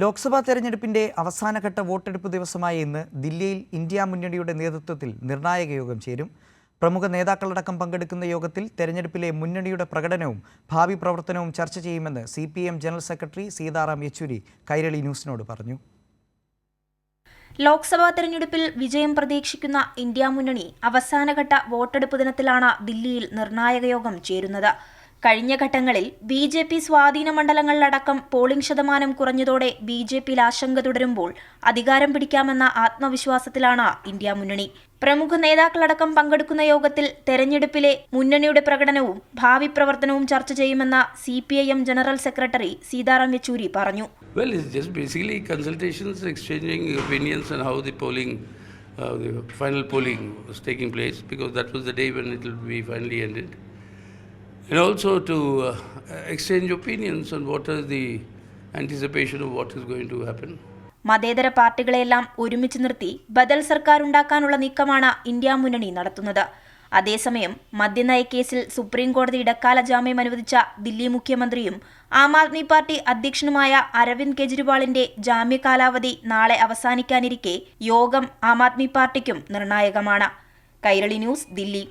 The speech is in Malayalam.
ലോക്സഭാ തെരഞ്ഞെടുപ്പിന്റെ അവസാനഘട്ട വോട്ടെടുപ്പ് ദിവസമായ ഇന്ന് ദില്ലിയിൽ ഇന്ത്യ മുന്നണിയുടെ നേതൃത്വത്തിൽ നിർണായക യോഗം ചേരും. പ്രമുഖ നേതാക്കളടക്കം പങ്കെടുക്കുന്ന യോഗത്തിൽ തെരഞ്ഞെടുപ്പിലെ മുന്നണിയുടെ പ്രകടനവും ഭാവി പ്രവർത്തനവും ചർച്ച ചെയ്യുമെന്ന് CPM general secretary Sitaram Yechury Kairali ന്യൂസിനോട് പറഞ്ഞു. ലോക്സഭാ തെരഞ്ഞെടുപ്പിൽ വിജയം പ്രതീക്ഷിക്കുന്ന ഇന്ത്യ മുന്നണി അവസാനഘട്ട വോട്ടെടുപ്പ് ദിനത്തിലാണ് ദില്ലിയിൽ നിർണായക യോഗം ചേരുന്നത്. കഴിഞ്ഞ ഘട്ടങ്ങളിൽ BJP സ്വാധീന മണ്ഡലങ്ങളിലടക്കം പോളിംഗ് ശതമാനം കുറഞ്ഞതോടെ BJPയിൽ ആശങ്ക തുടരുമ്പോൾ അധികാരം പിടിക്കാമെന്ന ആത്മവിശ്വാസത്തിലാണ് ഇന്ത്യ മുന്നണി. പ്രമുഖ നേതാക്കളടക്കം പങ്കെടുക്കുന്ന യോഗത്തിൽ തെരഞ്ഞെടുപ്പിലെ മുന്നണിയുടെ പ്രകടനവും ഭാവി പ്രവർത്തനവും ചർച്ച ചെയ്യുമെന്ന് CPIM general secretary Sitaram Yechury പറഞ്ഞു. Well, it's just basically consultations, exchanging opinions on how the polling, the final polling was taking place, because that was the day when it will be finally ended. And also to exchange opinions on what is the anticipation of what is going to happen. മതേതര പാർട്ടികളെല്ലാം ഒരുമിച്ച് നിർത്തി ബദൽ സർക്കാർ ഉണ്ടാക്കാനുള്ള നീക്കമാണ് ഇന്ത്യ മുന്നണി നടത്തുന്നത്. അതേസമയം മദ്യനയക്കേസിൽ സുപ്രീം കോടതി ഇടക്കാല ജാമ്യം അനുവദിച്ച ദില്ലി മുഖ്യമന്ത്രിയും ആം ആദ്മി പാർട്ടി അധ്യക്ഷനുമായ അരവിന്ദ് കെജ്രിവാളിന്റെ ജാമ്യ കാലാവധി നാളെ അവസാനിക്കാനിരിക്കെ യോഗം ആം ആദ്മി പാർട്ടിക്കും നിർണായകമാണ്. കൈരളി ന്യൂസ്, ദില്ലി.